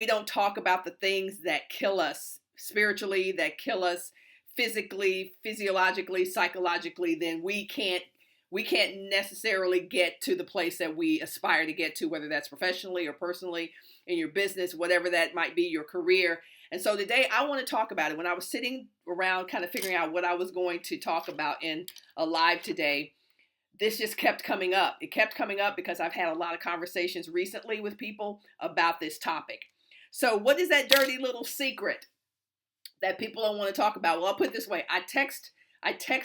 we don't talk about the things that kill us spiritually, that kill us physically, physiologically, psychologically, then we can't necessarily get to the place that we aspire to get to, whether that's professionally or personally in your business, whatever that might be, your career. And so today I want to talk about it. When I was sitting around kind of figuring out what I was going to talk about in a live today, this just kept coming up. It kept coming up because I've had a lot of conversations recently with people about this topic. So, what is that dirty little secret that people don't want to talk about? Well, I'll put it this way. I text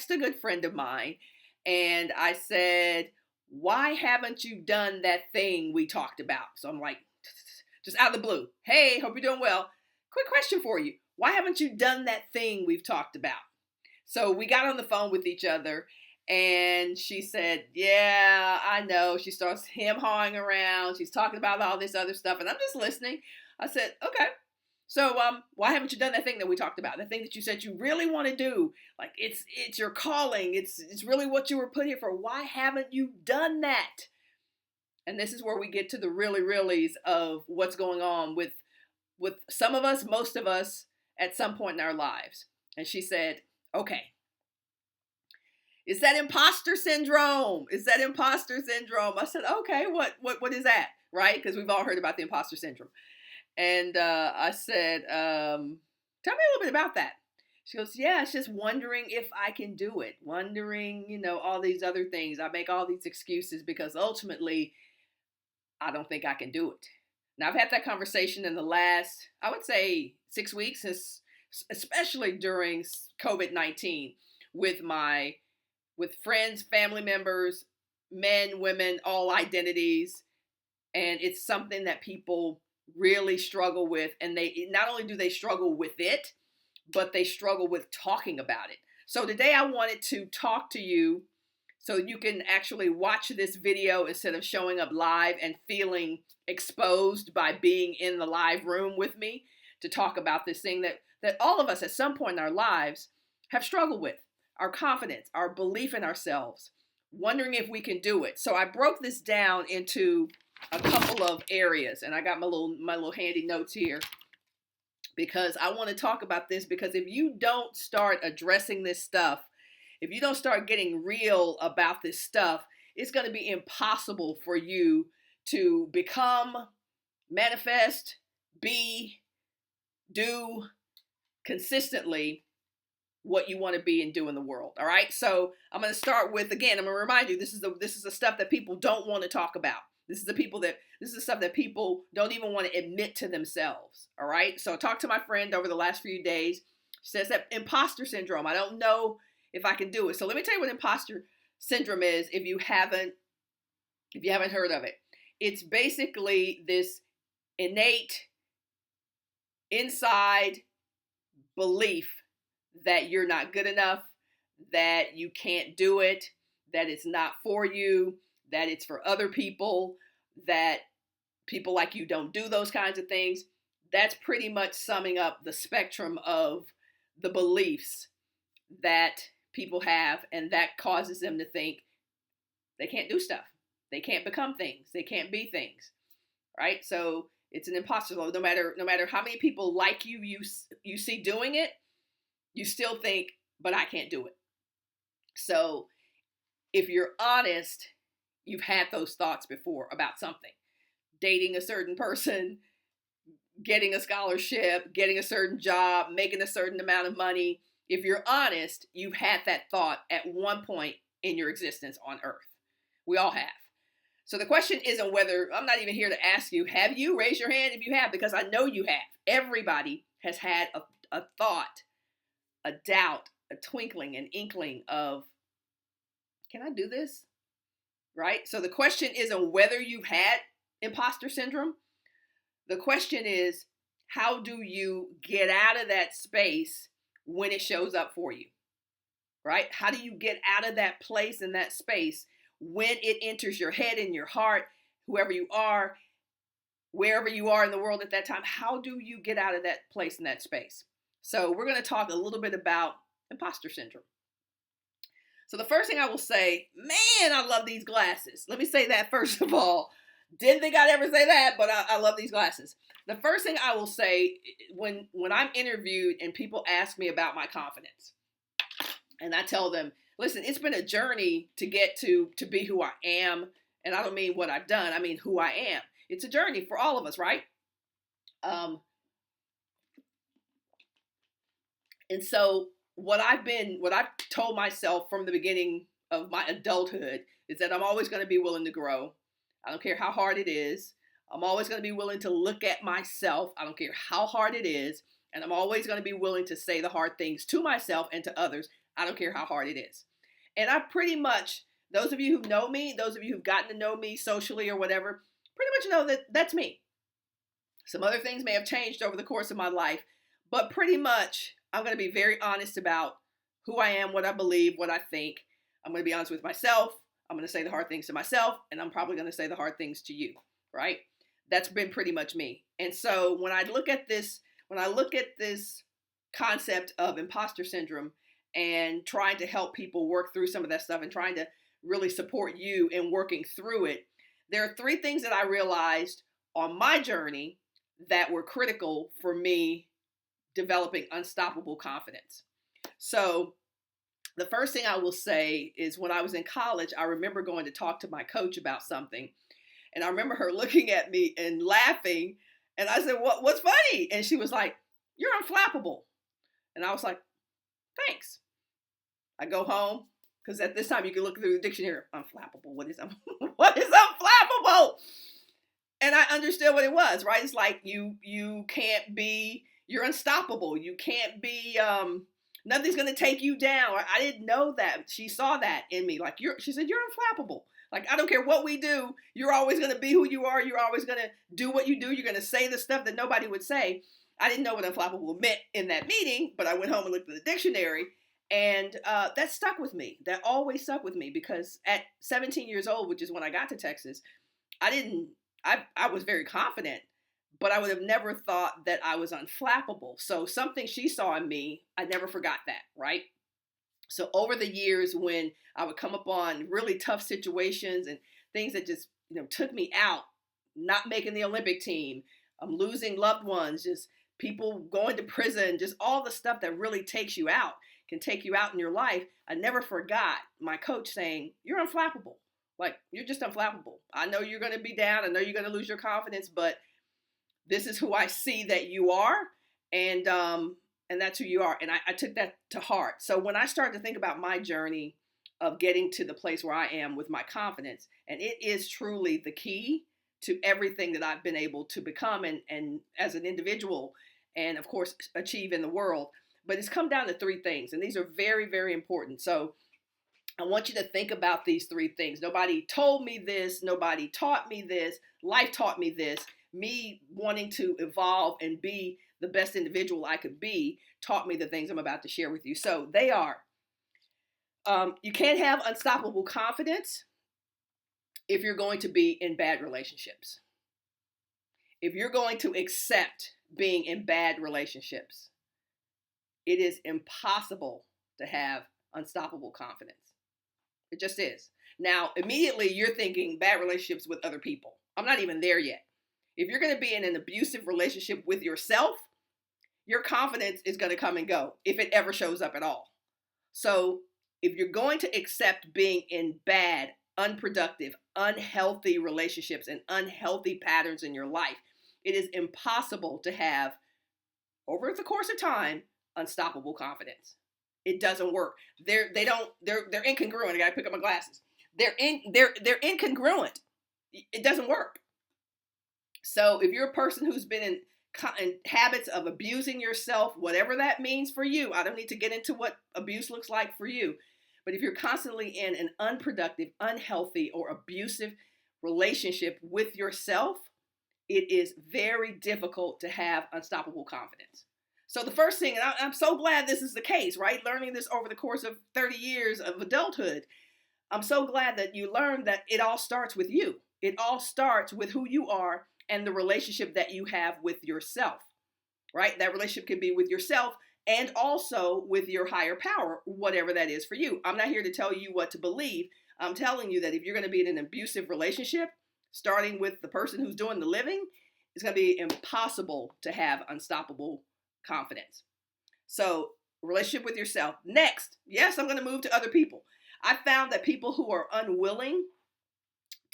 a good friend of mine and I said, "Why haven't you done that thing we talked about?" So I'm like, just out of the blue. "Hey, hope you're doing well. Quick question for you. Why haven't you done that thing we've talked about?" So we got on the phone with each other and she said, "Yeah, I know." She starts him hawing around. She's talking about all this other stuff and I'm just listening. I said, "Okay. So why haven't you done that thing that we talked about? The thing that you said you really want to do? Like it's your calling. It's really what you were put here for. Why haven't you done that?" And this is where we get to the really reallys of what's going on with some of us, most of us at some point in our lives. And she said, "Okay, is that imposter syndrome? Is that imposter syndrome?" I said, "Okay, what is that?" Right? Because we've all heard about the imposter syndrome. And I said, "Tell me a little bit about that." She goes, "Yeah, it's just wondering if I can do it. Wondering, all these other things. I make all these excuses because ultimately I don't think I can do it." Now, I've had that conversation in the last, I would say, 6 weeks, especially during COVID-19 with with friends, family members, men, women, all identities. And it's something that people really struggle with. And they not only do they struggle with it, but they struggle with talking about it. So today I wanted to talk to you so you can actually watch this video instead of showing up live and feeling exposed by being in the live room with me to talk about this thing that all of us at some point in our lives have struggled with: our confidence, our belief in ourselves, wondering if we can do it. So I broke this down into a couple of areas, and I got my little handy notes here because I want to talk about this. Because if you don't start addressing this stuff, if you don't start getting real about this stuff, it's going to be impossible for you to become, manifest, be, do consistently what you want to be and do in the world. All right. So I'm going to start with, again, I'm going to remind you, this is the stuff that people don't want to talk about. This is the stuff that people don't even want to admit to themselves. All right. So I talked to my friend over the last few days. She says that imposter syndrome. I don't know if I can do it. So let me tell you what imposter syndrome is if you haven't heard of it. It's basically this innate inside belief that you're not good enough, that you can't do it, that it's not for you, that it's for other people, that people like you don't do those kinds of things. That's pretty much summing up the spectrum of the beliefs that people have, and that causes them to think they can't do stuff. They can't become things. They can't be things. Right? So it's an imposter. No matter how many people like you see doing it, you still think, but I can't do it. So if you're honest, you've had those thoughts before about something. Dating a certain person, getting a scholarship, getting a certain job, making a certain amount of money. If you're honest, you've had that thought at one point in your existence on earth. We all have. So the question isn't whether, I'm not even here to ask you, have you? Raise your hand if you have, because I know you have. Everybody has had a thought, a doubt, a twinkling, an inkling of, can I do this? Right? So the question isn't whether you've had imposter syndrome. The question is, how do you get out of that space when it shows up for you? Right? How do you get out of that place and that space when it enters your head and your heart, whoever you are, wherever you are in the world at that time? How do you get out of that place and that space? So we're going to talk a little bit about imposter syndrome. So the first thing I will say, man, I love these glasses. Let me say that first of all. Didn't think I'd ever say that, but I love these glasses. The first thing I will say when I'm interviewed and people ask me about my confidence, and I tell them, listen, it's been a journey to get to be who I am, and I don't mean what I've done. I mean who I am. It's a journey for all of us, right? Um, and so what I've told myself from the beginning of my adulthood is that I'm always going to be willing to grow. I don't care how hard it is. I'm always going to be willing to look at myself. I don't care how hard it is. And I'm always going to be willing to say the hard things to myself and to others. I don't care how hard it is. And I pretty much, those of you who know me, those of you who've gotten to know me socially or whatever, pretty much know that that's me. Some other things may have changed over the course of my life, but pretty much I'm going to be very honest about who I am, what I believe, what I think. I'm going to be honest with myself. I'm going to say the hard things to myself, and I'm probably going to say the hard things to you, right? That's been pretty much me. And so when I look at this concept of imposter syndrome and trying to help people work through some of that stuff and trying to really support you in working through it, there are three things that I realized on my journey that were critical for me developing unstoppable confidence. So the first thing I will say is when I was in college, I remember going to talk to my coach about something. And I remember her looking at me and laughing. And I said, what's funny? And she was like, you're unflappable. And I was like, thanks. I go home, because at this time you can look through the dictionary. Unflappable. What is unflappable? And I understood what it was, right? It's like you can't be, you're unstoppable. You can't be, nothing's going to take you down. I didn't know that. She saw that in me. Like, she said, you're unflappable. Like, I don't care what we do. You're always going to be who you are. You're always going to do what you do. You're going to say the stuff that nobody would say. I didn't know what unflappable meant in that meeting, but I went home and looked at the dictionary, and that stuck with me. That always stuck with me, because at 17 years old, which is when I got to Texas, I was very confident, but I would have never thought that I was unflappable. So something she saw in me, I never forgot that, right? So over the years, when I would come upon really tough situations and things that just, took me out, not making the Olympic team, losing loved ones, just people going to prison, just all the stuff that really takes you out, can take you out in your life. I never forgot my coach saying, you're unflappable. Like, you're just unflappable. I know you're going to be down. I know you're going to lose your confidence, but this is who I see that you are. And that's who you are. And I took that to heart. So when I started to think about my journey of getting to the place where I am with my confidence, and it is truly the key to everything that I've been able to become and as an individual, and of course, achieve in the world. But it's come down to three things. And these are very, very important. So I want you to think about these three things. Nobody told me this. Nobody taught me this. Life taught me this. Me wanting to evolve and be the best individual I could be taught me the things I'm about to share with you. So they are, you can't have unstoppable confidence if you're going to be in bad relationships. If you're going to accept being in bad relationships, it is impossible to have unstoppable confidence. It just is. Now, immediately you're thinking bad relationships with other people. I'm not even there yet. If you're going to be in an abusive relationship with yourself, your confidence is going to come and go, if it ever shows up at all. So if you're going to accept being in bad, unproductive, unhealthy relationships and unhealthy patterns in your life, it is impossible to have, over the course of time, unstoppable confidence. It doesn't work. They're incongruent. I gotta pick up my glasses. They're incongruent. It doesn't work. So if you're a person who's been in habits of abusing yourself, whatever that means for you, I don't need to get into what abuse looks like for you. But if you're constantly in an unproductive, unhealthy, or abusive relationship with yourself, it is very difficult to have unstoppable confidence. So the first thing, and I'm so glad this is the case, right? Learning this over the course of 30 years of adulthood, I'm so glad that you learned that it all starts with you. It all starts with who you are and the relationship that you have with yourself, right? That relationship can be with yourself and also with your higher power, whatever that is for you. I'm not here to tell you what to believe. I'm telling you that if you're going to be in an abusive relationship, starting with the person who's doing the living, it's going to be impossible to have unstoppable confidence. So, relationship with yourself. Next, yes, I'm going to move to other people. I found that people who are unwilling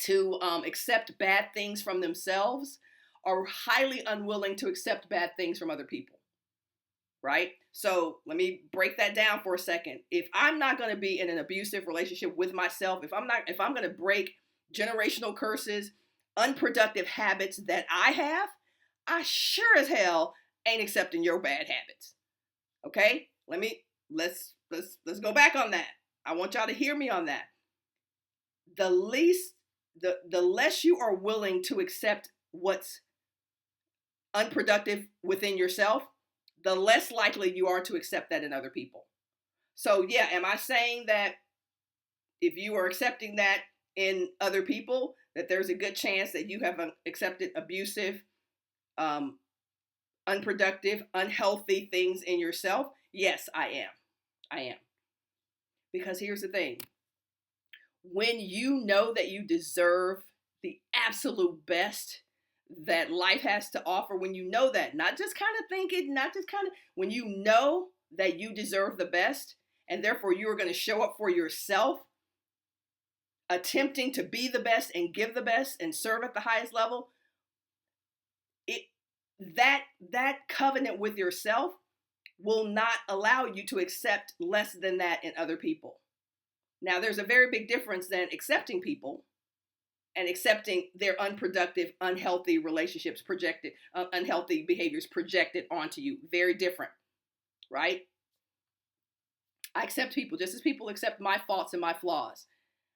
to accept bad things from themselves are highly unwilling to accept bad things from other people. Right? So let me break that down for a second. If I'm not going to be in an abusive relationship with myself, if I'm going to break generational curses, unproductive habits that I have, I sure as hell ain't accepting your bad habits. Okay? Let's go back on that. I want y'all to hear me on that. The less you are willing to accept what's unproductive within yourself, the less likely you are to accept that in other people. So yeah, am I saying that if you are accepting that in other people, that there's a good chance that you have accepted abusive, unproductive, unhealthy things in yourself? Yes, I am. Because here's the thing. When you know that you deserve the absolute best that life has to offer, when you know that, not just kind of thinking, when you know that you deserve the best, and therefore you are going to show up for yourself, attempting to be the best and give the best and serve at the highest level, that covenant with yourself will not allow you to accept less than that in other people. Now, there's a very big difference than accepting people and accepting their unproductive, unhealthy relationships projected, unhealthy behaviors projected onto you. Very different, right? I accept people just as people accept my faults and my flaws.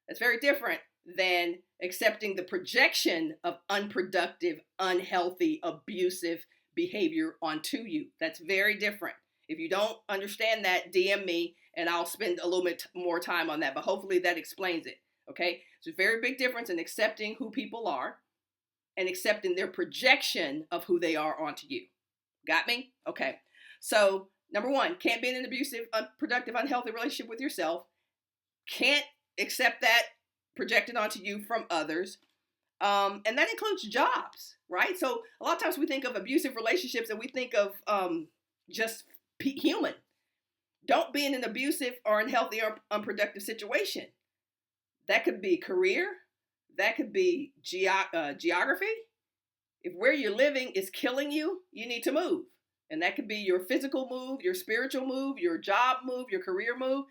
That's very different than accepting the projection of unproductive, unhealthy, abusive behavior onto you. That's very different. If you don't understand that, DM me and I'll spend a little bit more time on that. But hopefully that explains it. Okay? There's a very big difference in accepting who people are and accepting their projection of who they are onto you. Got me? Okay. So, number one, can't be in an abusive, unproductive, unhealthy relationship with yourself. Can't accept that projected onto you from others. And that includes jobs, right? So a lot of times we think of abusive relationships and we think of just human. Don't be in an abusive or unhealthy or unproductive situation. That could be career. That could be geography. If where you're living is killing you, you need to move. And that could be your physical move, your spiritual move, your job move, your career move.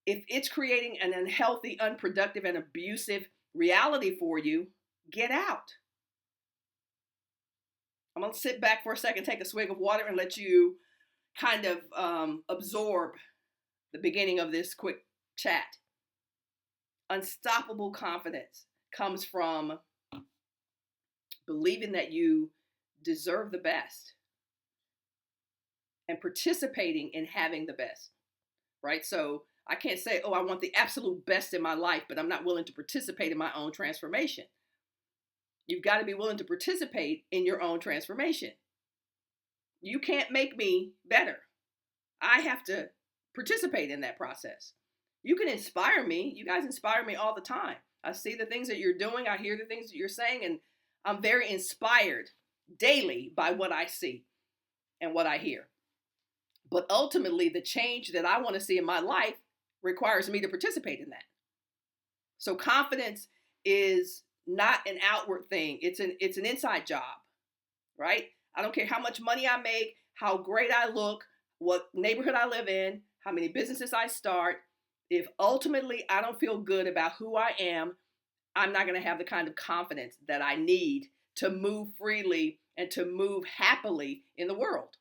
If it's creating an unhealthy, unproductive, and abusive reality for you, get out. I'm going to sit back for a second, take a swig of water, and let you kind of absorb the beginning of this quick chat. Unstoppable confidence comes from believing that you deserve the best and participating in having the best, right? So I can't say, oh, I want the absolute best in my life, but I'm not willing to participate in my own transformation. You've got to be willing to participate in your own transformation. You can't make me better. I have to participate in that process. You can inspire me. You guys inspire me all the time. I see the things that you're doing. I hear the things that you're saying, and I'm very inspired daily by what I see and what I hear. But ultimately, the change that I want to see in my life requires me to participate in that. So confidence is not an outward thing. It's an inside job, right? I don't care how much money I make, how great I look, what neighborhood I live in, how many businesses I start. If ultimately I don't feel good about who I am, I'm not going to have the kind of confidence that I need to move freely and to move happily in the world.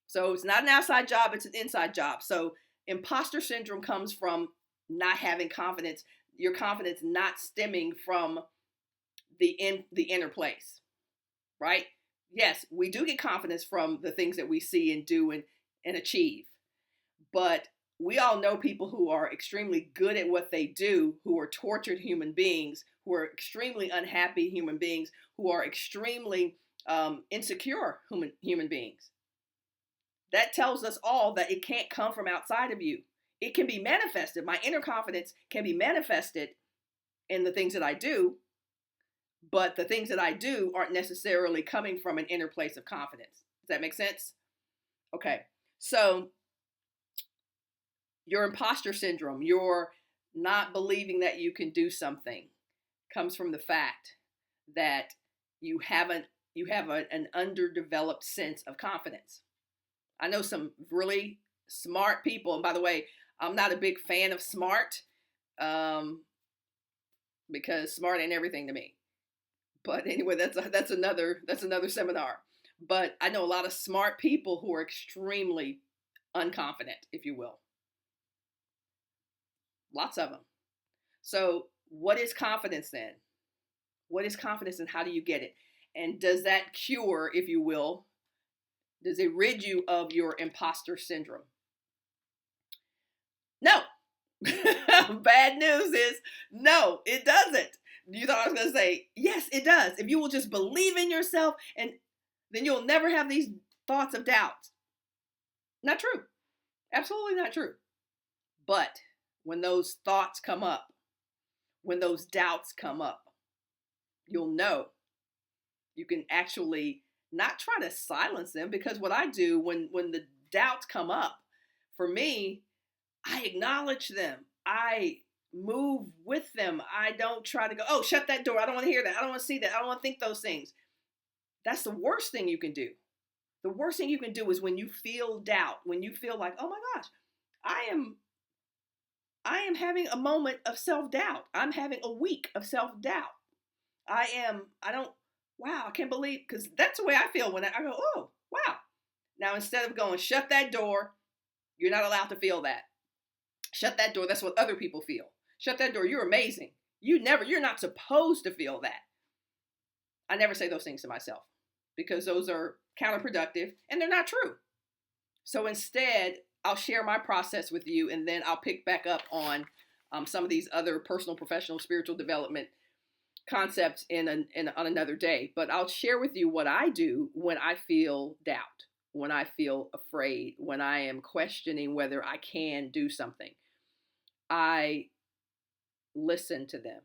So it's not an outside job, it's an inside job. So imposter syndrome comes from not having confidence, your confidence not stemming from the inner place, right? Yes, we do get confidence from the things that we see and do and achieve. But we all know people who are extremely good at what they do, who are tortured human beings, who are extremely unhappy human beings, who are extremely insecure human beings. That tells us all that it can't come from outside of you. It can be manifested. My inner confidence can be manifested in the things that I do, but the things that I do aren't necessarily coming from an inner place of confidence. Does that make sense? Okay. So your imposter syndrome, your not believing that you can do something, comes from the fact that you haven't you have an underdeveloped sense of confidence. I know some really smart people, and by the way, I'm not a big fan of smart, um, because smart ain't everything to me. But anyway, that's another seminar. But I know a lot of smart people who are extremely unconfident, if you will. Lots of them. So, what is confidence then? What is confidence and how do you get it? And does that cure, if you will, does it rid you of your imposter syndrome? No. Bad news is no, it doesn't. You thought I was going to say, yes, it does. If you will just believe in yourself, and then you'll never have these thoughts of doubt. Not true. Absolutely not true. But when those thoughts come up, when those doubts come up, you'll know. You can actually not try to silence them, because what I do when the doubts come up, for me, I acknowledge them. I move with them. I don't try to go, oh, shut that door. I don't want to hear that. I don't want to see that. I don't want to think those things. That's the worst thing you can do. The worst thing you can do is when you feel doubt, when you feel like, oh my gosh, I am having a moment of self-doubt. I'm having a week of self-doubt. Wow, I can't believe, because that's the way I feel when I go, oh, wow. Now, instead of going, shut that door, you're not allowed to feel that. Shut that door, that's what other people feel. Shut that door, you're amazing. You're not supposed to feel that. I never say those things to myself, because those are counterproductive and they're not true. So instead, I'll share my process with you, and then I'll pick back up on some of these other personal, professional, spiritual development concepts on another day. But I'll share with you what I do when I feel doubt, when I feel afraid, when I am questioning whether I can do something. I listen to them.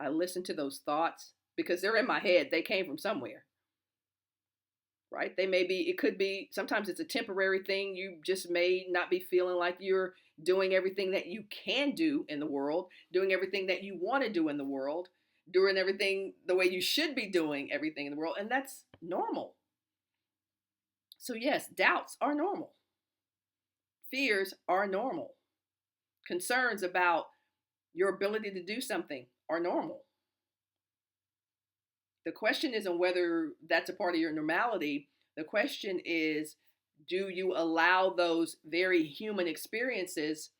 I listen to those thoughts because they're in my head. They came from somewhere, right? It could be, sometimes it's a temporary thing. You just may not be feeling like you're doing everything that you can do in the world, doing everything that you want to do in the world, doing everything the way you should be doing everything in the world. And that's normal. So yes, doubts are normal. Fears are normal. Concerns about your ability to do something are normal. The question isn't whether that's a part of your normality. The question is, do you allow those very human experiences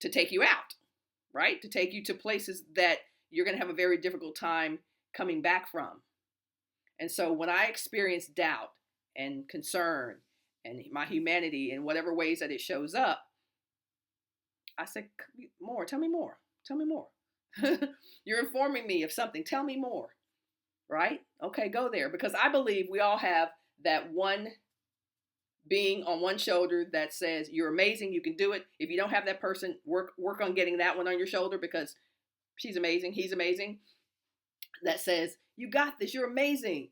to take you out, right? To take you to places that you're going to have a very difficult time coming back from. And so when I experience doubt and concern and my humanity in whatever ways that it shows up, I say, more, tell me more, tell me more. You're informing me of something, tell me more, right? Okay, go there. Because I believe we all have that one being on one shoulder that says, you're amazing, you can do it. If you don't have that person, work on getting that one on your shoulder, because she's amazing, he's amazing. That says, you got this, you're amazing.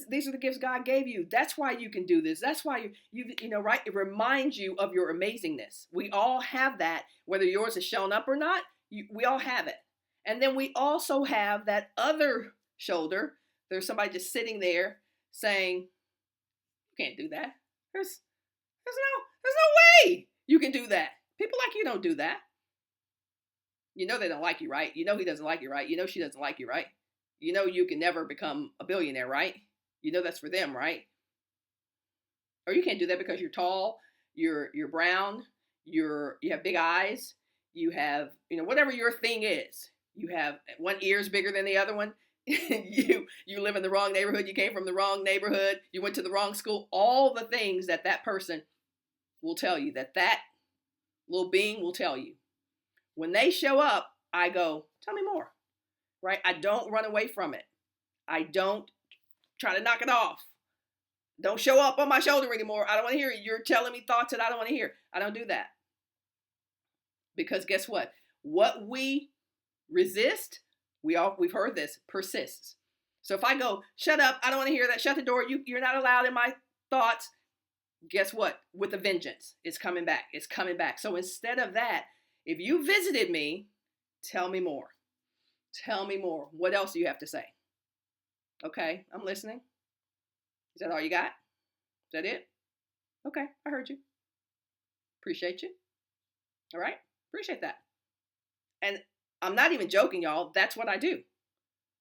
These are the gifts God gave you. That's why you can do this. That's why you know, right? It reminds you of your amazingness. We all have that, whether yours has shown up or not. We all have it. And then we also have that other shoulder. There's somebody just sitting there saying, you can't do that. There's no way you can do that. People like you don't do that. You know they don't like you, right? You know he doesn't like you, right? You know she doesn't like you, right? You know you can never become a billionaire, right? You know that's for them, right? Or you can't do that because you're tall, you're brown, you have big eyes, you have, you know, whatever your thing is. You have one ear's bigger than the other one. you live in the wrong neighborhood, you came from the wrong neighborhood, you went to the wrong school. All the things that person will tell you, that little being will tell you. When they show up, I go, tell me more, right? I don't run away from it. I don't try to knock it off. Don't show up on my shoulder anymore. I don't want to hear it. You're telling me thoughts that I don't want to hear. I don't do that. Because guess what? What we resist, we've heard this, persists. So if I go, shut up, I don't want to hear that, shut the door, you're not allowed in my thoughts, guess what? With a vengeance, it's coming back. It's coming back. So instead of that, if you visited me, tell me more. Tell me more. What else do you have to say? Okay, I'm listening. Is that all you got? Is that it? Okay, I heard you. Appreciate you. All right, appreciate that. And I'm not even joking, y'all. That's what I do.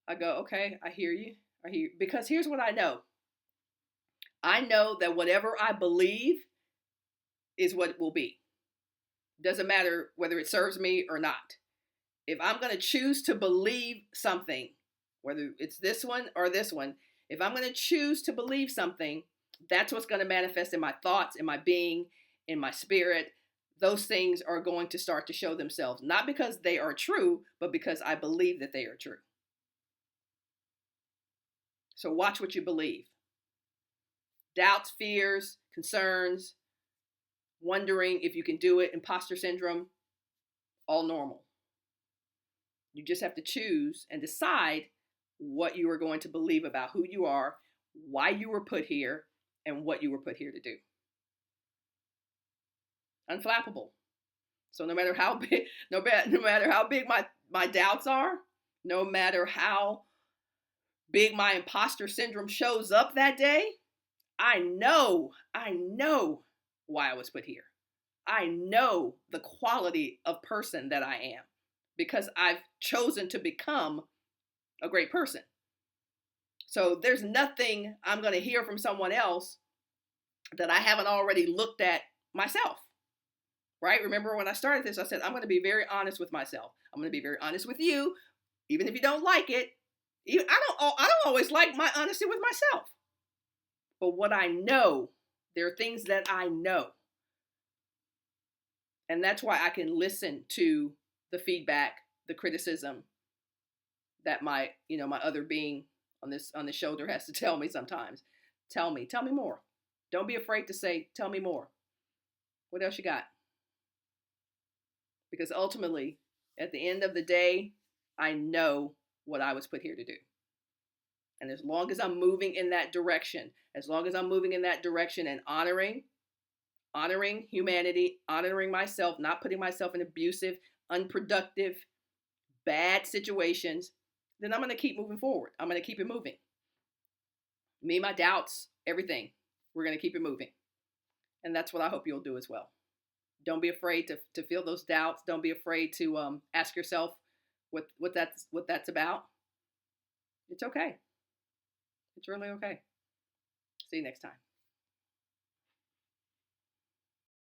I go, okay, I hear you. I hear you. Because here's what I know. I know that whatever I believe is what it will be. Doesn't matter whether it serves me or not. If I'm going to choose to believe something, whether it's this one or this one, if I'm going to choose to believe something, that's what's going to manifest in my thoughts, in my being, in my spirit. Those things are going to start to show themselves, not because they are true, but because I believe that they are true. So watch what you believe. Doubts, fears, concerns, wondering if you can do it, imposter syndrome, all normal. You just have to choose and decide what you are going to believe about who you are, why you were put here, and what you were put here to do. Unflappable. So no matter how big, no matter how big my doubts are, no matter how big my imposter syndrome shows up that day, I know why I was put here. I know the quality of person that I am because I've chosen to become a great person. So there's nothing I'm going to hear from someone else that I haven't already looked at myself. Right? Remember when I started this, I said, I'm going to be very honest with myself. I'm going to be very honest with you, even if you don't like it. I don't always like my honesty with myself. But what I know, there are things that I know. And that's why I can listen to the feedback, the criticism that my other being on the shoulder has to tell me sometimes. Tell me more. Don't be afraid to say, tell me more. What else you got? Because ultimately, at the end of the day, I know what I was put here to do. And as long as I'm moving in that direction, and honoring humanity, honoring myself, not putting myself in abusive, unproductive, bad situations, then I'm going to keep moving forward. I'm going to keep it moving. Me, my doubts, everything. We're going to keep it moving. And that's what I hope you'll do as well. Don't be afraid to feel those doubts. Don't be afraid to ask yourself what that's about. It's okay. It's really okay. See you next time.